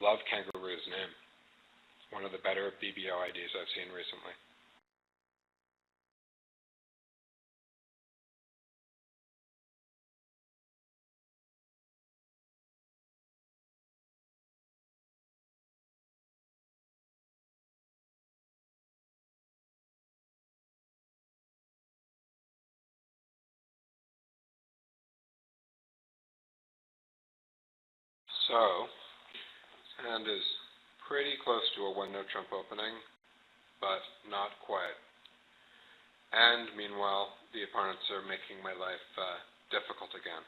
Love Kangaroo's name. One of the better BBO IDs I've seen recently. So, hand is pretty close to a one-note trump opening, but not quite. And meanwhile, the opponents are making my life difficult again.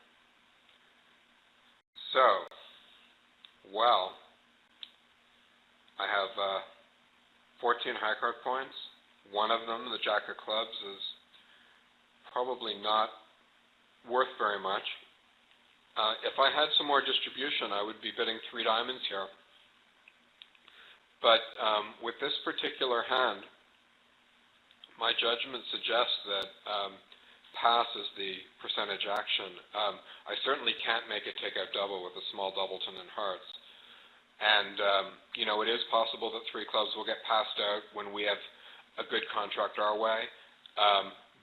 So, well, I have 14 high card points. One of them, the Jack of Clubs, is probably not worth very much. If I had some more distribution, I would be bidding 3 diamonds here. But with this particular hand, my judgment suggests that pass is the percentage action. I certainly can't make it take out double with a small doubleton in hearts. And, it is possible that 3 clubs will get passed out when we have a good contract our way.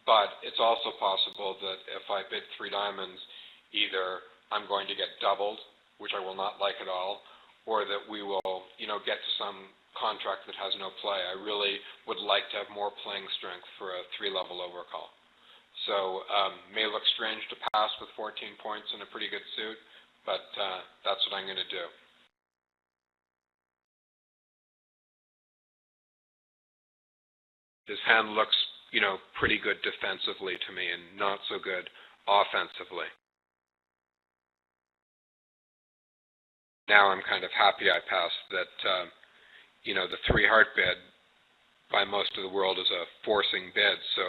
But it's also possible that if I bid 3 diamonds, either I'm going to get doubled, which I will not like at all, or that we will, get to some contract that has no play. I really would like to have more playing strength for a 3-level overcall. So may look strange to pass with 14 points in a pretty good suit, but that's what I'm going to do. This hand looks, pretty good defensively to me and not so good offensively. Now I'm kind of happy I passed that, the 3-heart bid by most of the world is a forcing bid, so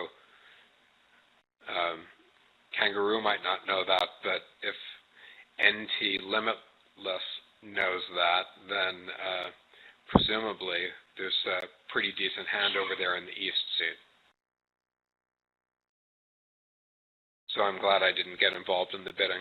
Kangaroo might not know that, but if NT Limitless knows that, then presumably there's a pretty decent hand over there in the east seat. So I'm glad I didn't get involved in the bidding.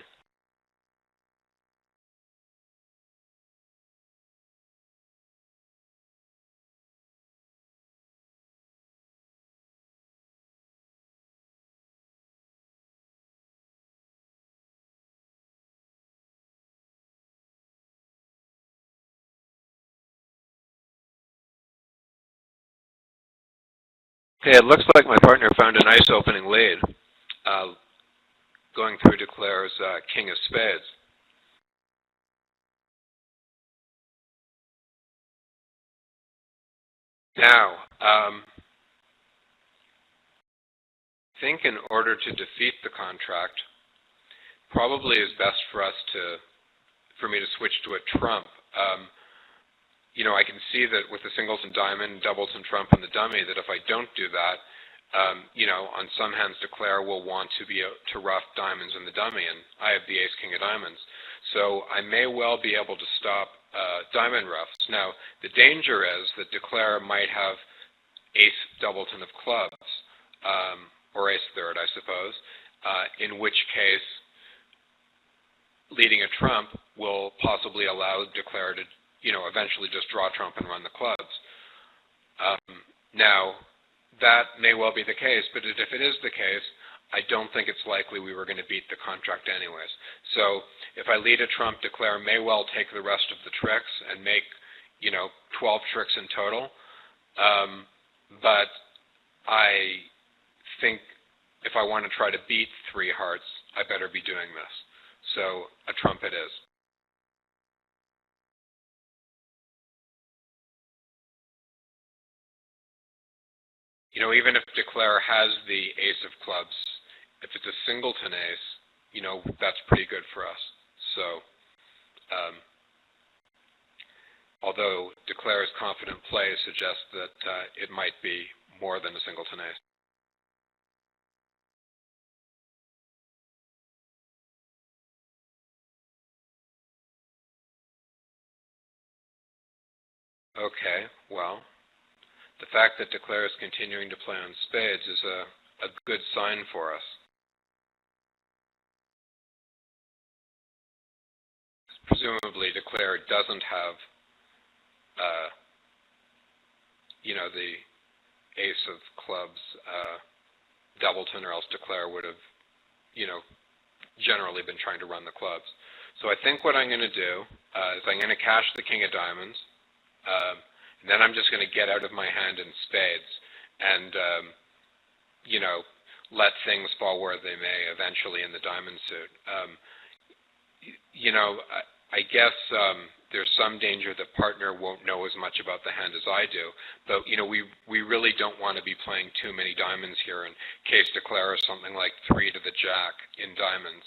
Okay, it looks like my partner found a nice opening lead, going through declares King of Spades. Now, I think in order to defeat the contract, probably is best for me to switch to a trump. I can see that with the singleton diamond, doubleton trump, and the dummy, that if I don't do that, on some hands declare will want to ruff diamonds in the dummy, and I have the ace-king of diamonds. So I may well be able to stop diamond ruffs. Now, the danger is that declare might have ace doubleton of clubs, or ace third, I suppose, in which case leading a trump will possibly allow declare to eventually just draw trump and run the clubs. Now, that may well be the case, but if it is the case, I don't think it's likely we were going to beat the contract anyways. So if I lead a trump, declare may well take the rest of the tricks and make, 12 tricks in total. But I think if I want to try to beat 3 hearts, I better be doing this. So a trump it is. Even if declare has the ace of clubs, if it's a singleton ace, that's pretty good for us. So, although declare's confident play suggests that it might be more than a singleton ace. Okay, well, the fact that declare is continuing to play on spades is a good sign for us. Presumably declare doesn't have the ace of clubs, doubleton, or else declare would have, generally been trying to run the clubs. So I think what I'm going to do is I'm going to cash the king of diamonds, and then I'm just going to get out of my hand in spades and, let things fall where they may eventually in the diamond suit. I guess there's some danger that partner won't know as much about the hand as I do, but we really don't want to be playing too many diamonds here in case declare something like 3 to the jack in diamonds.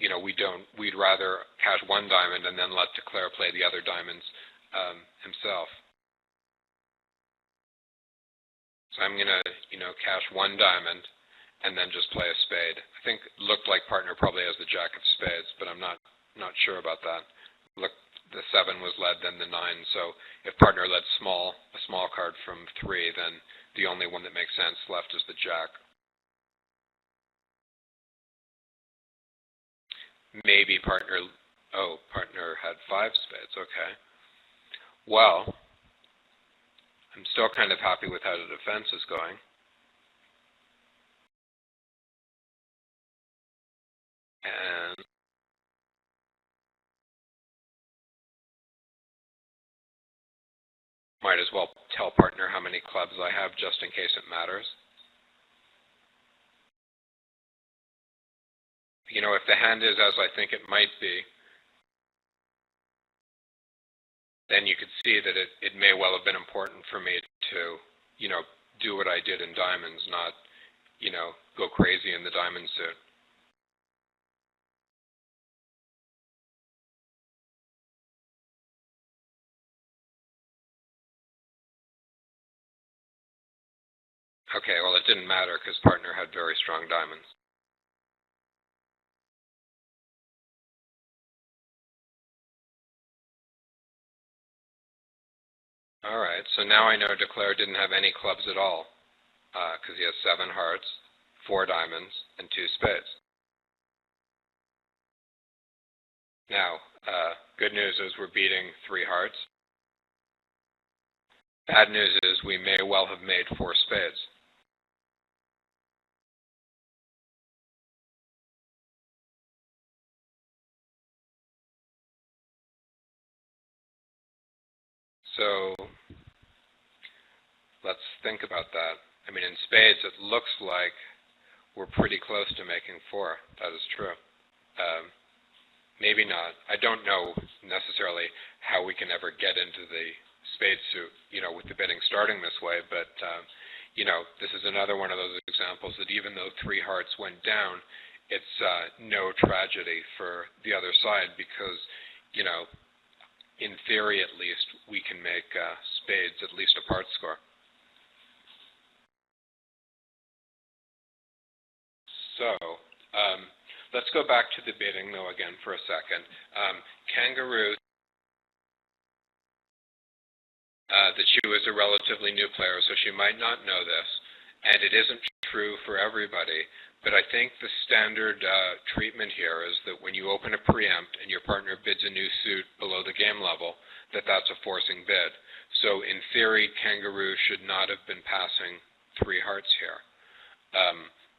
We'd rather cash 1 diamond and then let declare play the other diamonds himself. So I'm going to, cash 1 diamond and then just play a spade. I think it looked like partner probably has the jack of spades, but I'm not sure about that. Look, the 7 was led, then the 9. So if partner led a small card from 3, then the only one that makes sense left is the jack. Maybe partner had 5 spades. Okay. Well, I'm still kind of happy with how the defense is going. And might as well tell partner how many clubs I have just in case it matters. If the hand is as I think it might be, then you could see that it may well have been important for me to, do what I did in diamonds, not, go crazy in the diamond suit. Okay, well, it didn't matter because partner had very strong diamonds. All right, so now I know declare didn't have any clubs at all because he has 7 hearts, 4 diamonds, and 2 spades. Now, good news is we're beating 3 hearts. Bad news is we may well have made 4 spades. So let's think about that. I mean, in spades, it looks like we're pretty close to making 4. That is true. Maybe not. I don't know necessarily how we can ever get into the spade suit, with the bidding starting this way, but, this is another one of those examples that even though 3 hearts went down, it's no tragedy for the other side because, in theory at least, we can make spades at least a part score. So, let's go back to the bidding, though, again for a second. Kangaroo, that she was a relatively new player, so she might not know this, and it isn't true for everybody, but I think the standard treatment here is that when you open a preempt and your partner bids a new suit below the game level, that's a forcing bid. So in theory, Kangaroo should not have been passing 3 hearts here,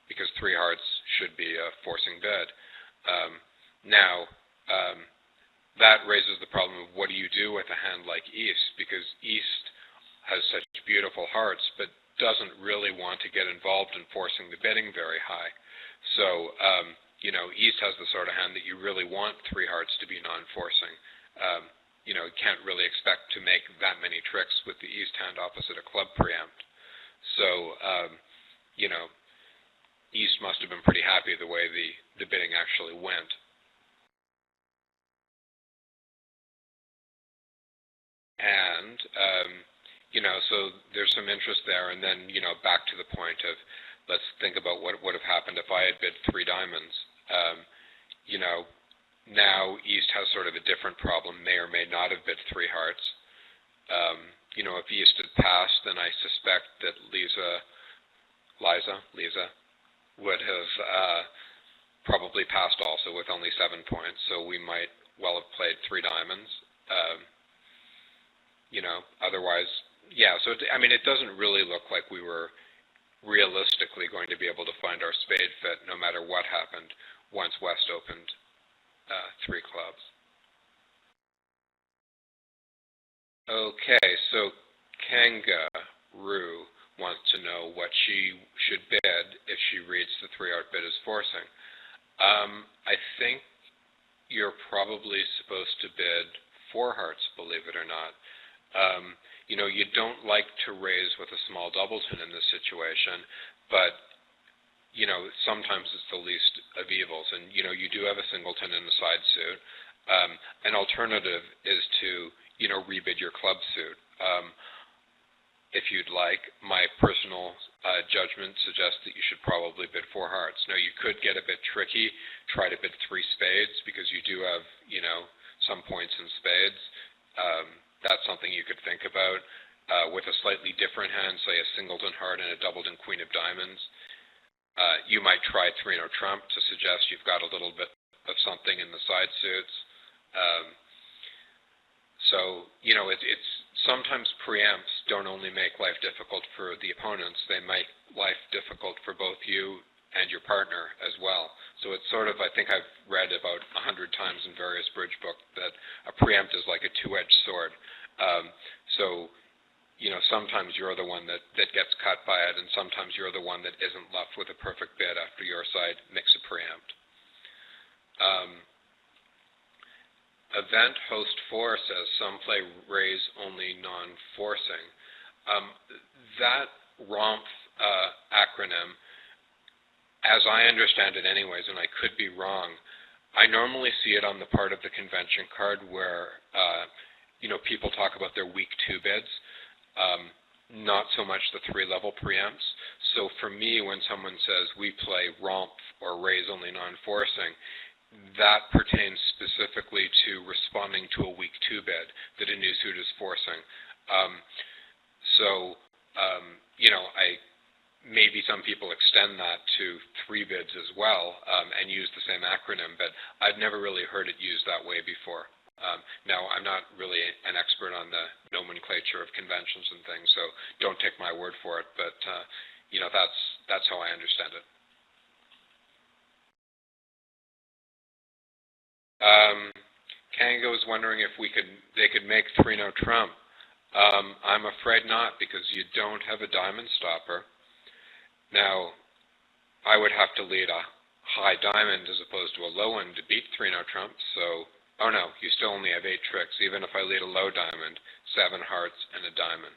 because 3 hearts should be a forcing bid. Now, that raises the problem of what do you do with a hand like East, because East has such beautiful hearts, but doesn't really want to get involved in forcing the bidding very high. So, East has the sort of hand that you really want 3 hearts to be non-forcing. You can't really expect to make that many tricks with the East hand opposite a club preempt. So, East must have been pretty happy the way the bidding actually went. And, so there's some interest there. And then, back to the point of let's think about what would have happened if I had bid 3 diamonds. Now East has sort of a different problem, may or may not have bid 3 hearts. If East had passed, then I suspect that Liza would have probably passed also with only 7 points, so we might well have played 3 diamonds. otherwise, yeah. So, it doesn't really look like we were realistically going to be able to find our spade fit no matter what happened once West opened 3 clubs. Okay, so Kangaroo wants to know what she should bid if she reads the 3-heart bid as forcing. I think you're probably supposed to bid 4 hearts, believe it or not. You don't like to raise with a small doubleton in this situation, but, sometimes it's the least of evils. And, you do have a singleton in the side suit. An alternative is to, rebid your club suit. If you'd like, my personal judgment suggests that you should probably bid 4 hearts. Now, you could get a bit tricky, try to bid 3 spades, because you do have, some points in spades. That's something you could think about. With a slightly different hand, say a singleton heart and a doubleton queen of diamonds, you might try 3-note trump to suggest you've got a little bit of something in the side suits. So, it's sometimes preempts don't only make life difficult for the opponents, they make life difficult for both you and your partner as well. So it's sort of, I think I've read about 100 times in various bridge books that a preempt is like a two-edged sword. So, sometimes you're the one that gets cut by it, and sometimes you're the one that isn't left with a perfect bid after your side makes a preempt. Event host 4 says some play raise only non-forcing. That ROMF acronym, as I understand it anyways, and I could be wrong, I normally see it on the part of the convention card where people talk about their week 2 bids, not so much the 3-level preempts. So for me, when someone says we play ROMF or raise only non-forcing, that pertains specifically to responding to a week 2 bid that a new suit is forcing. Maybe some people extend that to 3 bids as well and use the same acronym, but I've never really heard it used that way before. Now, I'm not really an expert on the nomenclature of conventions and things, so don't take my word for it, but that's how I understand it. Kango is wondering if they could make 3-note trump. I'm afraid not, because you don't have a diamond stopper. Now, I would have to lead a high diamond as opposed to a low one to beat 3-note trump, so, oh no, you still only have 8 tricks, even if I lead a low diamond, 7 hearts, and a diamond.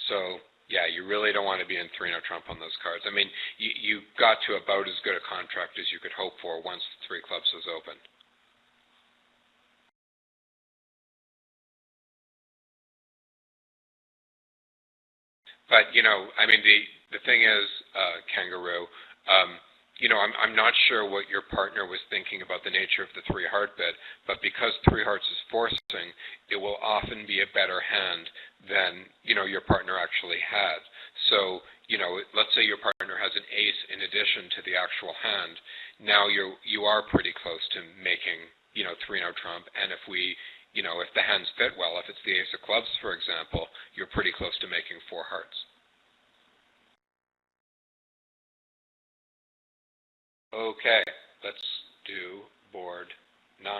So, yeah, you really don't want to be in 3-note trump on those cards. You got to about as good a contract as you could hope for once the 3 clubs was open. But, the thing is, Kangaroo, I'm not sure what your partner was thinking about the nature of the 3-heart bid, but because 3 hearts is forcing, it will often be a better hand than, your partner actually had. So, let's say your partner has an ace in addition to the actual hand. Now you are pretty close to making, 3-note trump, and if if the hands fit well, if it's the ace of clubs, for example, you're pretty close to making 4 hearts. Okay, let's do board 9.